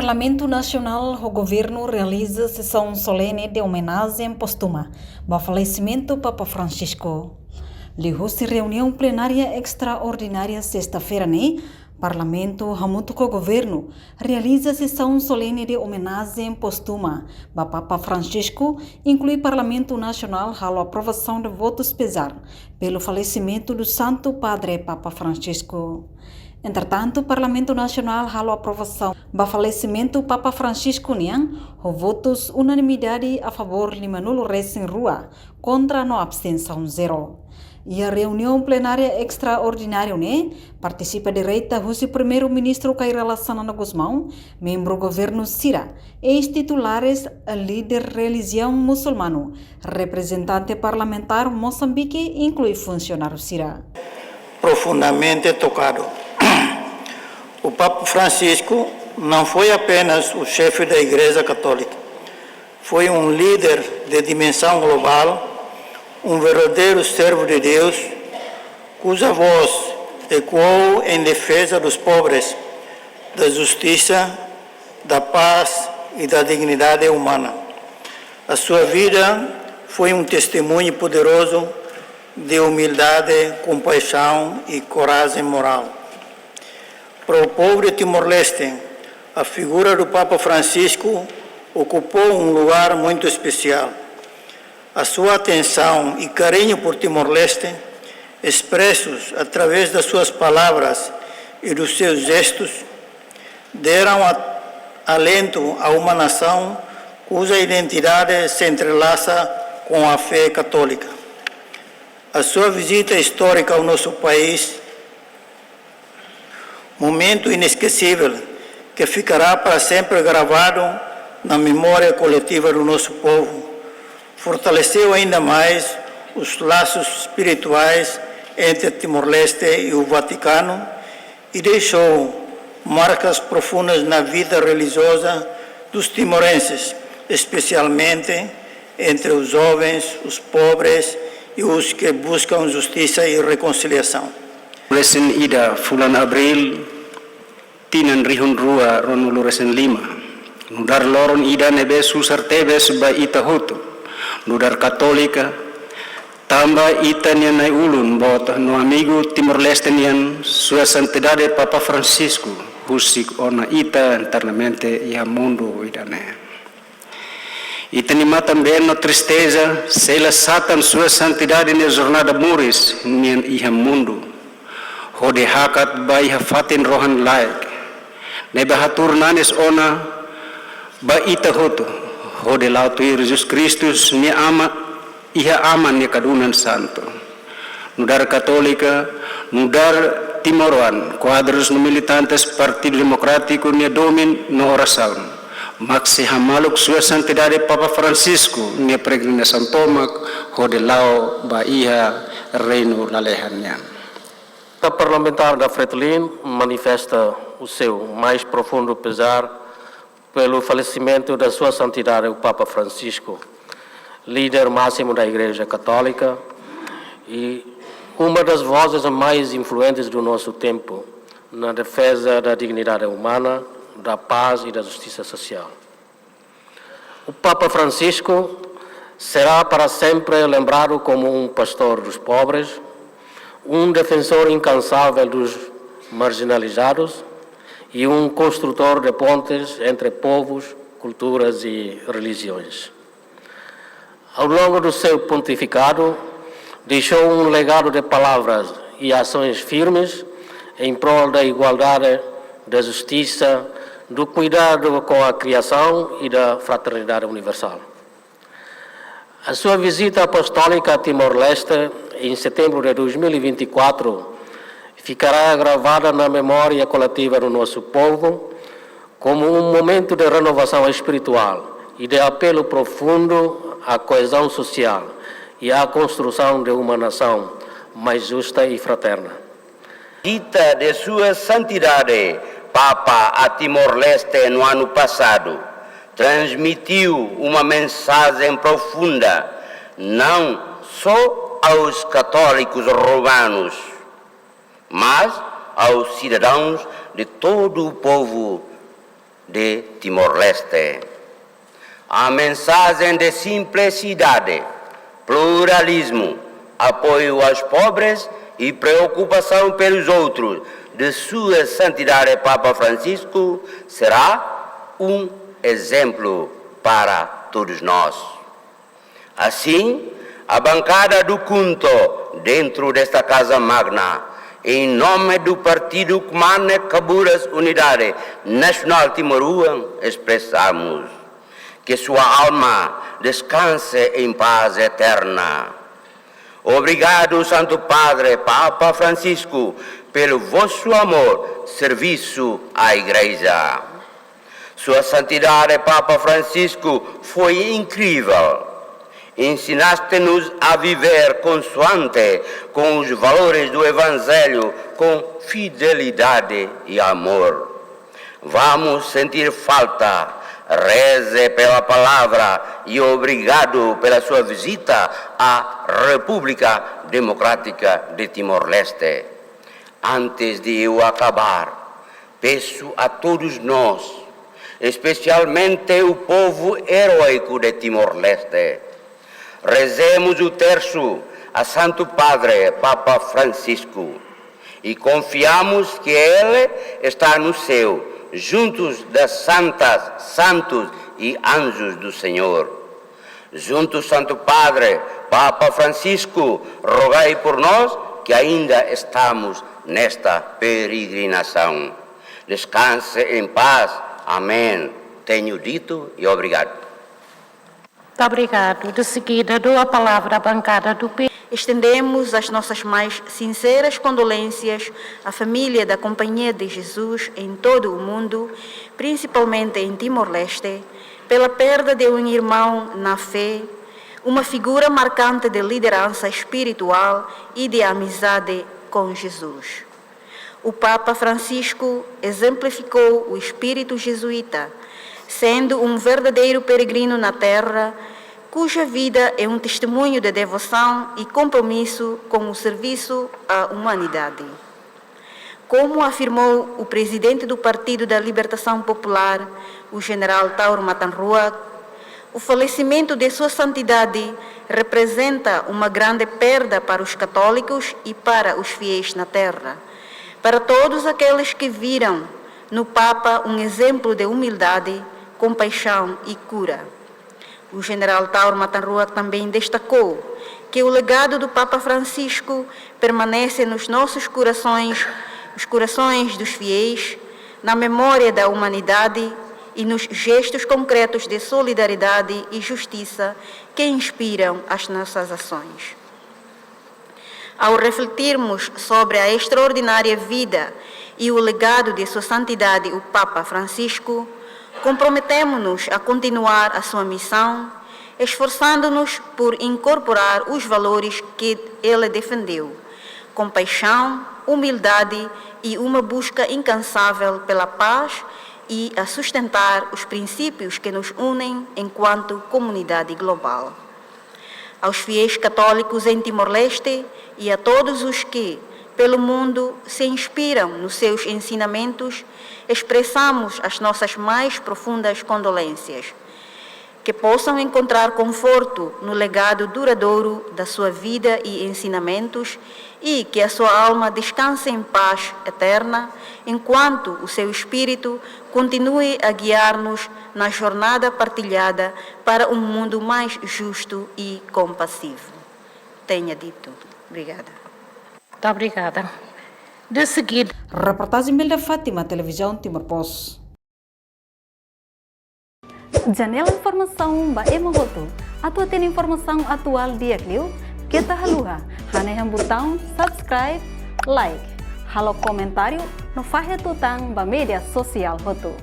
Parlamento Nacional, o governo realiza sessão solene de homenagem póstuma ao falecimento do Papa Francisco. Liu-se reunião plenária extraordinária sexta-feira, Parlamento, junto com o governo, realiza sessão solene de homenagem póstuma ao Papa Francisco, inclui Parlamento Nacional a aprovação de votos pesar pelo falecimento do Santo Padre Papa Francisco. Entretanto, o Parlamento Nacional a aprovação do falecimento do Papa Francisco, o votos unanimidade a favor de Manuel Reis em rua, contra no abstenção zero. E a reunião plenária extraordinária, participa direita o primeiro-ministro Cairala Sanana Guzmão, membro do governo Cira, ex-titulares líder religião muçulmano, representante parlamentar Moçambique, inclui funcionário Cira. Profundamente tocado. O Papa Francisco não foi apenas o chefe da Igreja Católica, foi um líder de dimensão global, um verdadeiro servo de Deus, cuja voz ecoou em defesa dos pobres, da justiça, da paz e da dignidade humana. A sua vida foi um testemunho poderoso de humildade, compaixão e coragem moral. Para o povo de Timor-Leste, a figura do Papa Francisco ocupou um lugar muito especial. A sua atenção e carinho por Timor-Leste, expressos através das suas palavras e dos seus gestos, deram alento a uma nação cuja identidade se entrelaça com a fé católica. A sua visita histórica ao nosso país, momento inesquecível que ficará para sempre gravado na memória coletiva do nosso povo, fortaleceu ainda mais os laços espirituais entre Timor-Leste e o Vaticano e deixou marcas profundas na vida religiosa dos timorenses, especialmente entre os jovens, os pobres e os que buscam justiça e reconciliação. Resen ida fulan Abril tinan rihun rua ron resen 5 nudar loron ida nebe susar tebes ba ita hutu nudar katolika tamba ita nian nai ulun bot no amigo Timor-Leste nian sua santidade Papa Francisco husik ona ita internamente ia mundo idane ita ni matam no tristeza sela satan sua santidade ne jornada muris nian ia mundo hode hakat bai hafatin rohan laik nebe hatur nanes ona ba ita hoto hode lautu Jesus Kristus ni ama iha aman ni kadunan santo nudar katolika nudar timoruan quadros no militantes Partido Democrático ni domin no oração maxi hamaluk sua santidade Papa Francisco ni peregrinação tomak hode lao ba iha reino lalehannya. A parlamentar da Fretilin manifesta o seu mais profundo pesar pelo falecimento da sua santidade o Papa Francisco, líder máximo da Igreja Católica e uma das vozes mais influentes do nosso tempo na defesa da dignidade humana, da paz e da justiça social. O Papa Francisco será para sempre lembrado como um pastor dos pobres, um defensor incansável dos marginalizados e um construtor de pontes entre povos, culturas e religiões. Ao longo do seu pontificado, deixou um legado de palavras e ações firmes em prol da igualdade, da justiça, do cuidado com a criação e da fraternidade universal. A sua visita apostólica a Timor-Leste em setembro de 2024 ficará gravada na memória coletiva do nosso povo como um momento de renovação espiritual e de apelo profundo à coesão social e à construção de uma nação mais justa e fraterna. Visita de Sua Santidade Papa a Timor-Leste no ano passado transmitiu uma mensagem profunda, não só aos católicos romanos, mas aos cidadãos de todo o povo de Timor-Leste. A mensagem de simplicidade, pluralismo, apoio aos pobres e preocupação pelos outros de Sua Santidade Papa Francisco será um exemplo para todos nós. Assim, a bancada do culto dentro desta Casa Magna, em nome do Partido Kumane Kaburas Unidade Nacional Timoruan, expressamos que sua alma descanse em paz eterna. Obrigado, Santo Padre Papa Francisco, pelo vosso amor, serviço à Igreja. Sua Santidade Papa Francisco foi incrível. Ensinaste-nos a viver consoante com os valores do Evangelho, com fidelidade e amor. Vamos sentir falta. Reze pela palavra e obrigado pela sua visita à República Democrática de Timor-Leste. Antes de eu acabar, peço a todos nós, especialmente o povo heróico de Timor-Leste, rezemos o terço a Santo Padre Papa Francisco e confiamos que Ele está no céu, juntos das santas, santos e anjos do Senhor. Juntos, Santo Padre Papa Francisco, rogai por nós que ainda estamos nesta peregrinação. Descanse em paz. Amém. Tenho dito e obrigado. Muito obrigado. De seguida, dou a palavra à bancada do P. Estendemos as nossas mais sinceras condolências à família da Companhia de Jesus em todo o mundo, principalmente em Timor-Leste, pela perda de um irmão na fé, uma figura marcante de liderança espiritual e de amizade com Jesus. O Papa Francisco exemplificou o espírito jesuíta, sendo um verdadeiro peregrino na terra, cuja vida é um testemunho de devoção e compromisso com o serviço à humanidade. Como afirmou o presidente do Partido da Libertação Popular, o general Tauro Matanrua, o falecimento de Sua Santidade representa uma grande perda para os católicos e para os fiéis na terra, para todos aqueles que viram no Papa um exemplo de humildade, compaixão e cura. O general Tauro Matanrua também destacou que o legado do Papa Francisco permanece nos nossos corações, os corações dos fiéis, na memória da humanidade e nos gestos concretos de solidariedade e justiça que inspiram as nossas ações. Ao refletirmos sobre a extraordinária vida e o legado de Sua Santidade, o Papa Francisco, comprometemo-nos a continuar a sua missão, esforçando-nos por incorporar os valores que ele defendeu: compaixão, humildade e uma busca incansável pela paz e a sustentar os princípios que nos unem enquanto comunidade global. Aos fiéis católicos em Timor-Leste e a todos os que, pelo mundo, se inspiram nos seus ensinamentos, expressamos as nossas mais profundas condolências. Que possam encontrar conforto no legado duradouro da sua vida e ensinamentos e que a sua alma descanse em paz eterna, enquanto o seu espírito continue a guiar-nos na jornada partilhada para um mundo mais justo e compassivo. Tenha dito. Obrigada. Muito obrigada. De seguida, Reportagem Melda Fátima, Televisão Timor Post. Janela Informação Baema Voto. Atua tem informação atual dia Clio. Kita haluha. Haneham botão subscribe, like. Halo comentário no Fahia Tutang ba media sosial Voto.